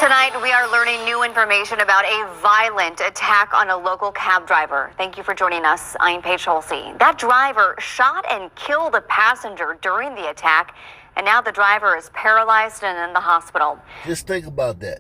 Tonight, we are learning new information about a violent attack on a local cab driver. Thank you for joining us. I'm Paige Holsey. That driver shot and killed a passenger during the attack, and now the driver is paralyzed and in the hospital. Just think about that.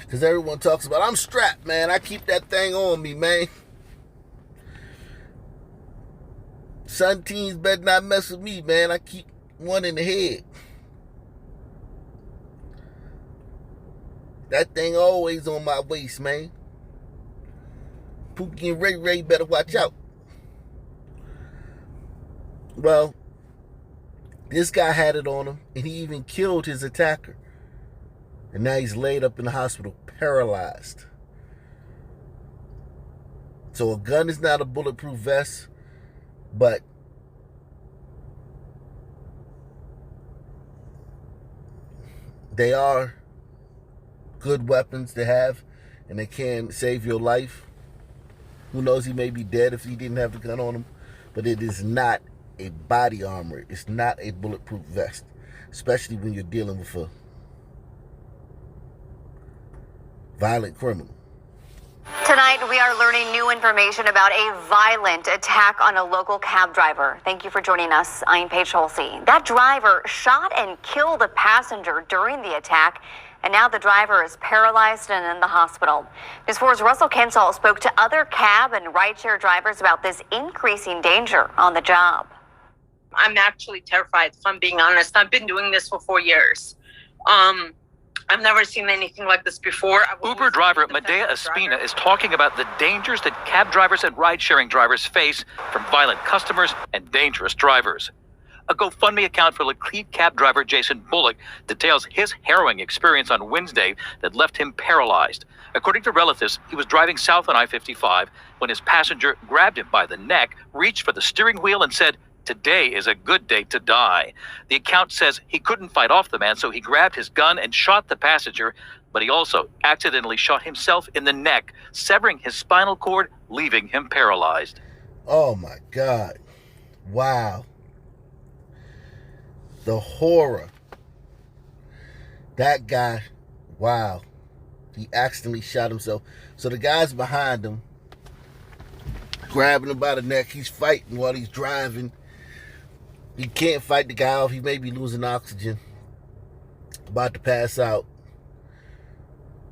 Because everyone talks about, I'm strapped, man. I keep that thing on me, man. Some teens better not mess with me, man. I keep one in the head. That thing always on my waist, man. Pookie and Ray better watch out. Well, this guy had it on him, and he even killed his attacker. And now he's laid up in the hospital, paralyzed. So a gun is not a bulletproof vest, but they are good weapons to have, and they can save your life. Who knows, he may be dead if he didn't have the gun on him, but it is not a body armor. It's not a bulletproof vest, especially when you're dealing with a violent criminal. Tonight, we are learning new information about a violent attack on a local cab driver. Thank you for joining us. I'm Paige Holsey. That driver shot and killed a passenger during the attack, and now the driver is paralyzed and in the hospital. News 4's Russell Kensall spoke to other cab and rideshare drivers about this increasing danger on the job. I'm actually terrified, if I'm being honest. I've been doing this for 4 years. I've never seen anything like this before. Uber driver Medea Espina is talking about the dangers that cab drivers and ride-sharing drivers face from violent customers and dangerous drivers. A GoFundMe account for lead cab driver Jason Bullock details his harrowing experience on Wednesday that left him paralyzed. According to relatives, he was driving south on I-55 when his passenger grabbed him by the neck, reached for the steering wheel, and said, "Today is a good day to die." The account says he couldn't fight off the man, so he grabbed his gun and shot the passenger, but he also accidentally shot himself in the neck, severing his spinal cord, leaving him paralyzed. Oh my God. Wow. The horror. That guy, wow. He accidentally shot himself. So the guy's behind him, grabbing him by the neck. He's fighting while he's driving. He can't fight the guy off. He may be losing oxygen. About to pass out.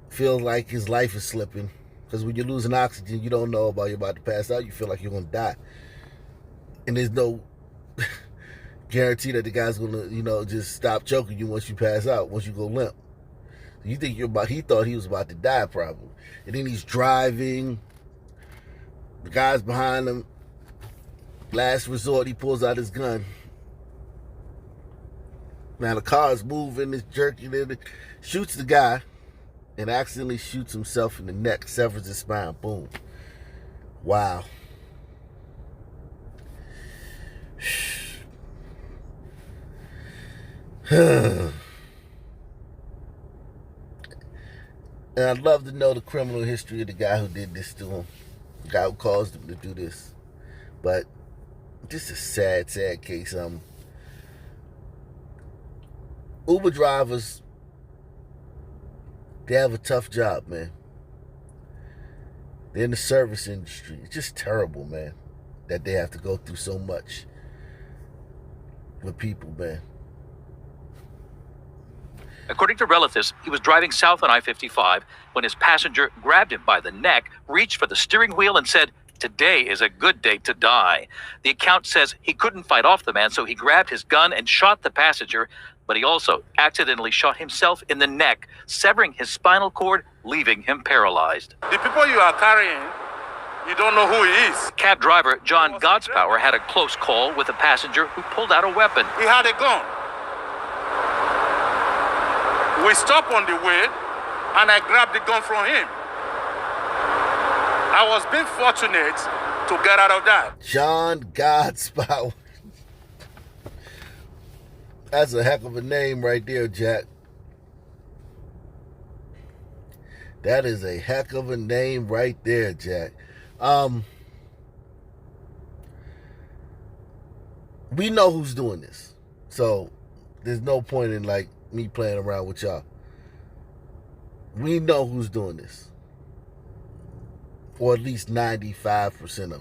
Feels like his life is slipping. Because when you're losing oxygen, you don't know about you're about to pass out. You feel like you're going to die. And there's no guarantee that the guy's going to, just stop choking you once you pass out, once you go limp. You think he thought he was about to die probably. And then he's driving. The guy's behind him. Last resort, he pulls out his gun. Now the car is moving, it's jerking, and shoots the guy, and accidentally shoots himself in the neck, severs his spine. Boom. Wow. And I'd love to know the criminal history of the guy who did this to him, the guy who caused him to do this. But just a sad, sad case. Uber drivers, they have a tough job, man. They're in the service industry. It's just terrible, man, that they have to go through so much with people, man. According to relatives, he was driving south on I-55 when his passenger grabbed him by the neck, reached for the steering wheel, and said, "Today is a good day to die." The account says he couldn't fight off the man, so he grabbed his gun and shot the passenger, but he also accidentally shot himself in the neck, severing his spinal cord, leaving him paralyzed. The people you are carrying, you don't know who he is. Cab driver John Godspower had a close call with a passenger who pulled out a weapon. He had a gun. We stopped on the way, and I grabbed the gun from him. I was being fortunate to get out of that. John Godspower. That's a heck of a name right there, Jack. That is a heck of a name right there, Jack. We know who's doing this. So there's no point in me playing around with y'all. We know who's doing this. Or at least 95% of it.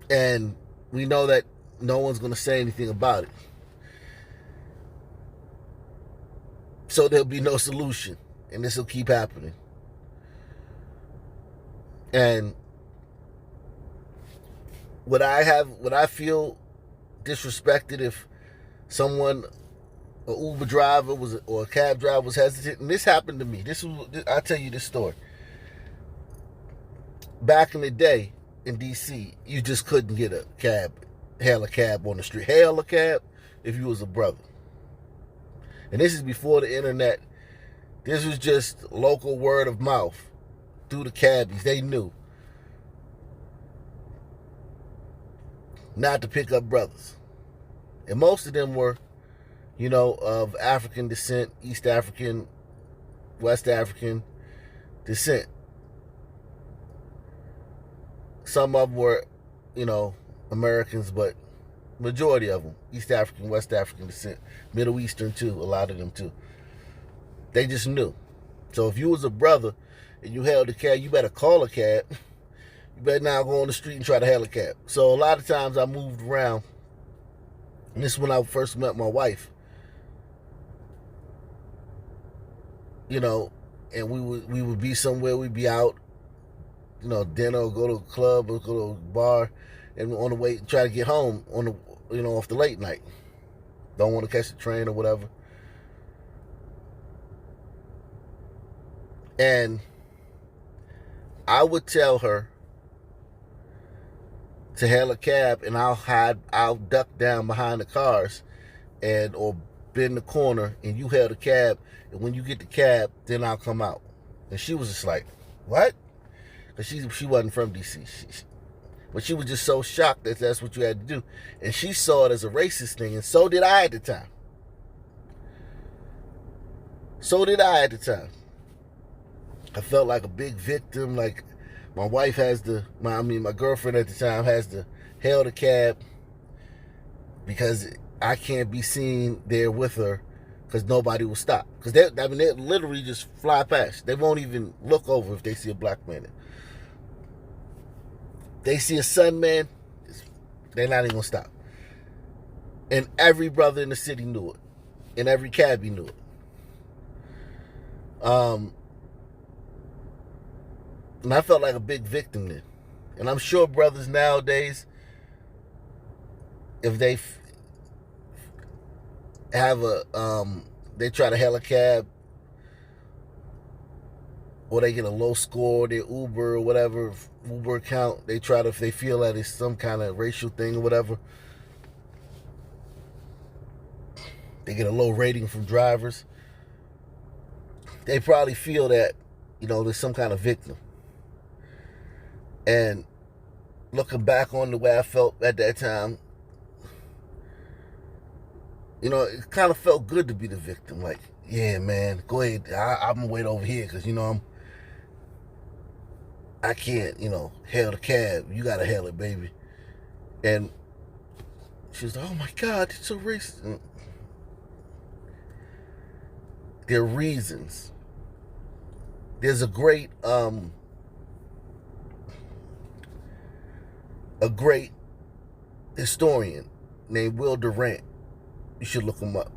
And we know that no one's going to say anything about it. So there'll be no solution. And this will keep happening. And would I feel disrespected if someone, an Uber driver or a cab driver was hesitant? And this happened to me. I'll tell you this story. Back in the day in DC, you just couldn't get hail a cab on the street. Hail a cab if you was a brother. And this is before the internet. This was just local word of mouth through the cabbies. They knew not to pick up brothers. And most of them were, of African descent, East African, West African descent. Some of them were, Americans, but majority of them, East African, West African descent, Middle Eastern too, a lot of them too. They just knew. So if you was a brother and you hailed a cab, you better call a cab. You better not go on the street and try to hail a cab. So a lot of times I moved around. And this is when I first met my wife. And we would be somewhere, we'd be out, dinner or go to a club or go to a bar, and on the way try to get home on the off the late night. Don't want to catch the train or whatever. And I would tell her to hail a cab, and I'll duck down behind the cars or bend the corner, and you hail the cab, and when you get the cab, then I'll come out. And she was just like, what? Because she wasn't from DC. But she was just so shocked that that's what you had to do. And she saw it as a racist thing, and so did I at the time. I felt like a big victim, like my wife my girlfriend at the time has to hail the cab because I can't be seen there with her because nobody will stop. Because they literally just fly past. They won't even look over if they see a black man. They see a sun man, they're not even going to stop. And every brother in the city knew it. And every cabbie knew it. And I felt like a big victim then. And I'm sure brothers nowadays, if they have they try to hail a cab, or they get a low score, their Uber or whatever, Uber account, if they feel that it's some kind of racial thing or whatever, they get a low rating from drivers, they probably feel that, there's some kind of victim. And looking back on the way I felt at that time, it kind of felt good to be the victim. Like, yeah, man, go ahead. I'm going to wait over here because, I can't, hail the cab. You got to hail it, baby. And she was like, oh, my God, it's so racist. And there are reasons. There's a great historian named Will Durant. You should look him up.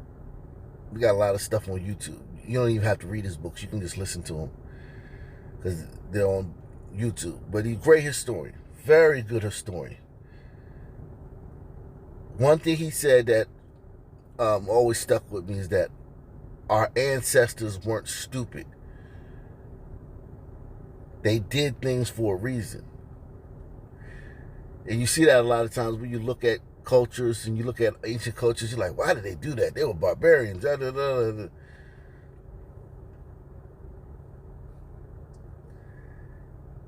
We got a lot of stuff on YouTube. You don't even have to read his books. You can just listen to them because they're on YouTube. But he's a great historian. Very good historian. One thing he said that always stuck with me is that our ancestors weren't stupid. They did things for a reason. And you see that a lot of times when you look at cultures and you look at ancient cultures, you're like, why did they do that? They were barbarians. Da, da, da, da.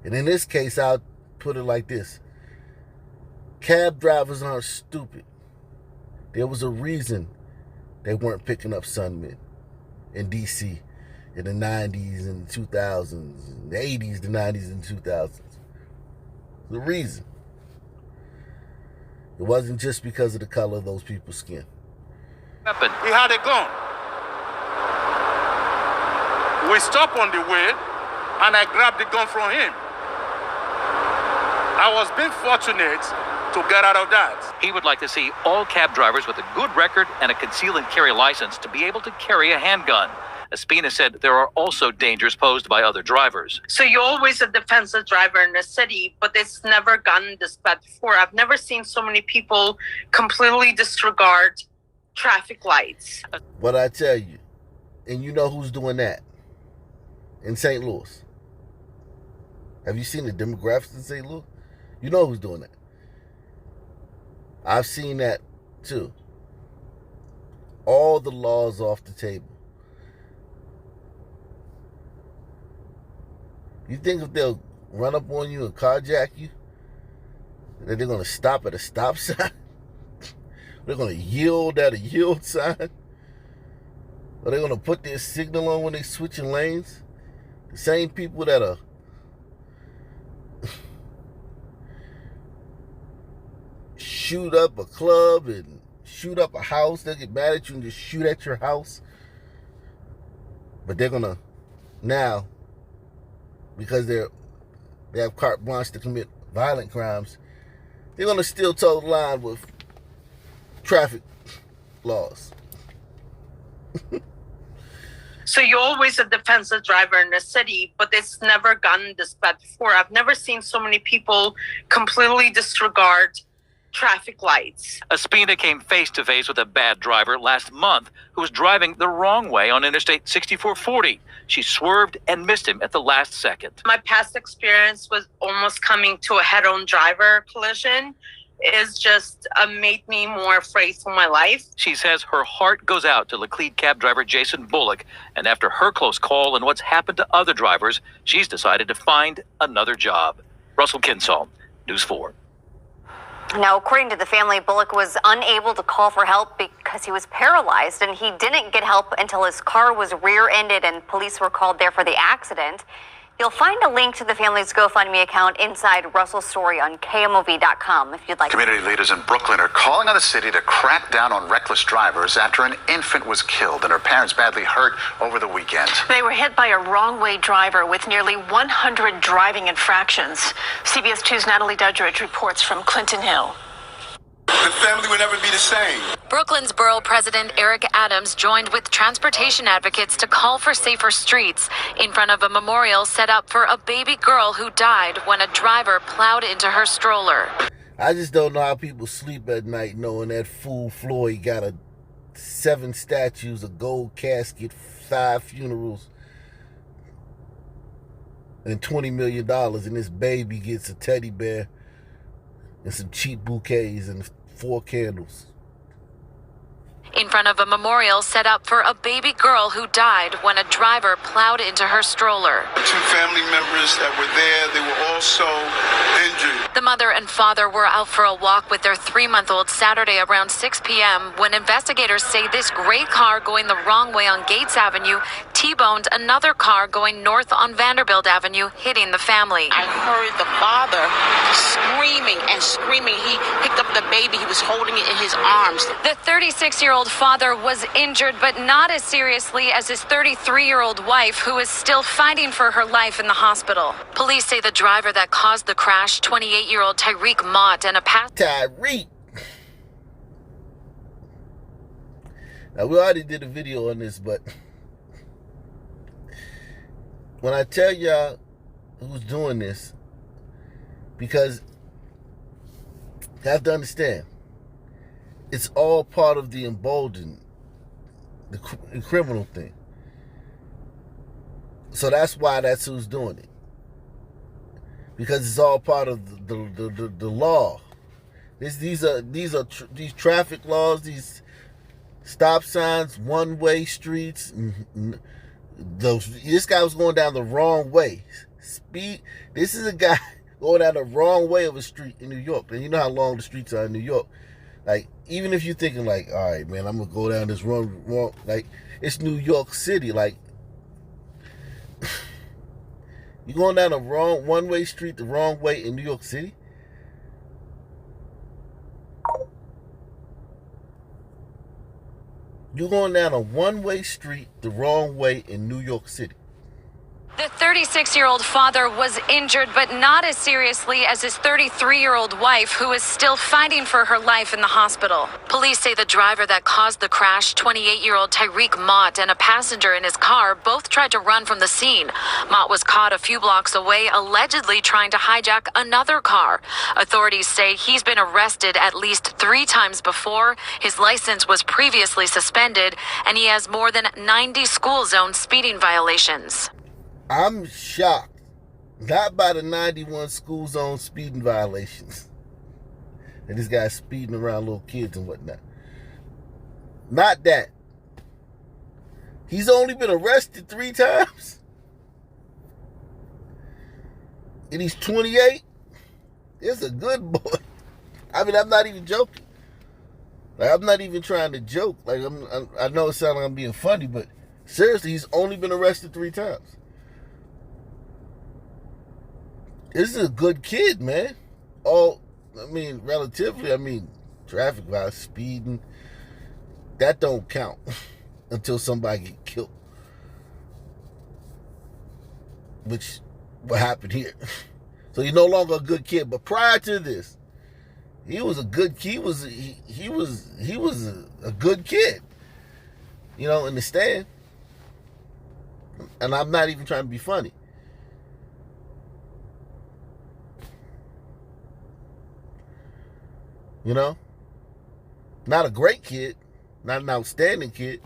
And in this case, I'll put it like this. Cab drivers aren't stupid. There was a reason they weren't picking up sunmen in D.C. in the 90s and 2000s, the 80s, the 90s, and 2000s. The reason. It wasn't just because of the color of those people's skin. He had a gun. We stopped on the way, and I grabbed the gun from him. I was being fortunate to get out of that. He would like to see all cab drivers with a good record and a conceal and carry license to be able to carry a handgun. Espina said there are also dangers posed by other drivers. So you're always a defensive driver in the city, but it's never gotten this bad before. I've never seen so many people completely disregard traffic lights. But I tell you, and you know who's doing that in St. Louis. Have you seen the demographics in St. Louis? You know who's doing that. I've seen that too. All the laws off the table. You think if they'll run up on you and carjack you, that they're going to stop at a stop sign? They're going to yield at a yield sign? Or they're going to put their signal on when they're switching lanes? The same people that are shoot up a club and shoot up a house, they'll get mad at you and just shoot at your house. But they're going to now, because they have carte blanche to commit violent crimes, they're going to still toe the line with traffic laws. So you're always a defensive driver in the city, but it's never gotten this bad before. I've never seen so many people completely disregard traffic lights. Espina came face to face with a bad driver last month who was driving the wrong way on Interstate 6440. She swerved and missed him at the last second. My past experience was almost coming to a head-on driver collision. Is just made me more afraid for my life. She says her heart goes out to Laclede cab driver Jason Bullock, and after her close call and what's happened to other drivers, she's decided to find another job. Russell Kinsall, News 4. Now, according to the family, Bullock was unable to call for help because he was paralyzed, and he didn't get help until his car was rear-ended and police were called there for the accident. You'll find a link to the family's GoFundMe account inside Russell's story on KMOV.com if you'd like. Community leaders in Brooklyn are calling on the city to crack down on reckless drivers after an infant was killed and her parents badly hurt over the weekend. They were hit by a wrong-way driver with nearly 100 driving infractions. CBS 2's Natalie Dudridge reports from Clinton Hill. The family will never be the same. Brooklyn's Borough President Eric Adams joined with transportation advocates to call for safer streets in front of a memorial set up for a baby girl who died when a driver plowed into her stroller. I just don't know how people sleep at night knowing that fool Floyd got 7 statues, a gold casket, 5 funerals, and $20 million, and this baby gets a teddy bear and some cheap bouquets and 4 candles. In front of a memorial set up for a baby girl who died when a driver plowed into her stroller. 2 family members that were there, they were also injured. The mother and father were out for a walk with their 3-month-old Saturday around 6 p.m. when investigators say this gray car going the wrong way on Gates Avenue T-boned another car going north on Vanderbilt Avenue, hitting the family. I heard the father screaming and screaming. He picked up the baby. He was holding it in his arms. The 36-year-old father was injured, but not as seriously as his 33-year-old wife, who is still fighting for her life in the hospital. Police say the driver that caused the crash, 28-year-old Tyreek Mott, and a Tyreek. Now, we already did a video on this, but when I tell y'all who's doing this, because you have to understand, it's all part of the emboldened, the criminal thing. So that's why that's who's doing it. Because it's all part of the law. These traffic laws, these stop signs, one-way streets. This guy was going down the wrong way. Speed. This is a guy going down the wrong way of a street in New York. And you know how long the streets are in New York. Like, even if you're thinking like, all right, man, I'm going to go down this wrong, like, it's New York City. Like, you're going down the wrong one-way street the wrong way in New York City? You're going down a one-way street the wrong way in New York City. The 36-year-old father was injured, but not as seriously as his 33-year-old wife, who is still fighting for her life in the hospital. Police say the driver that caused the crash, 28-year-old Tyreek Mott, and a passenger in his car both tried to run from the scene. Mott was caught a few blocks away, allegedly trying to hijack another car. Authorities say he's been arrested at least 3 times before. His license was previously suspended, and he has more than 90 school zone speeding violations. I'm shocked, not by the 91 school zone speeding violations. And this guy's speeding around little kids and whatnot. Not that. He's only been arrested 3 times. And he's 28. It's a good boy. I mean, I'm not even joking. Like, I'm not even trying to joke. Like, I know it sounds like I'm being funny, but seriously, he's only been arrested 3 times. This is a good kid, man. Relatively, traffic violence, speeding, that don't count until somebody get killed. Which, what happened here. So he's no longer a good kid. But prior to this, he was a good kid. He was a good kid. You know, in the stand. And I'm not even trying to be funny. You know, not a great kid, not an outstanding kid,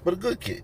but a good kid.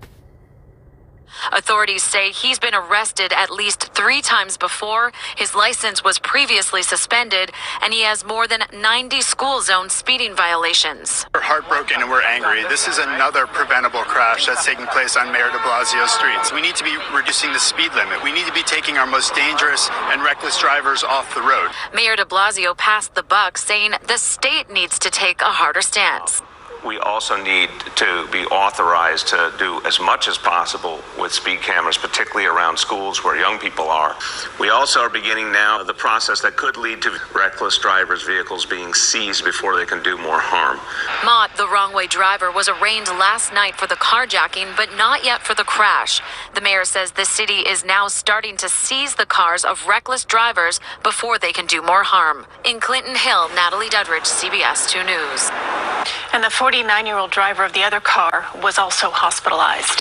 Authorities say he's been arrested at least 3 times before. His license was previously suspended, and he has more than 90 school zone speeding violations. We're heartbroken and we're angry. This is another preventable crash that's taking place on Mayor de Blasio streets. We need to be reducing the speed limit. We need to be taking our most dangerous and reckless drivers off the road. Mayor de Blasio passed the buck, saying the state needs to take a harder stance. We also need to be authorized to do as much as possible with speed cameras, particularly around schools where young people are. We also are beginning now the process that could lead to reckless drivers' vehicles being seized before they can do more harm. Mott, the wrong-way driver, was arraigned last night for the carjacking, but not yet for the crash. The mayor says the city is now starting to seize the cars of reckless drivers before they can do more harm. In Clinton Hill, Natalie Duddridge, CBS 2 News. And the 49-year-old driver of the other car was also hospitalized.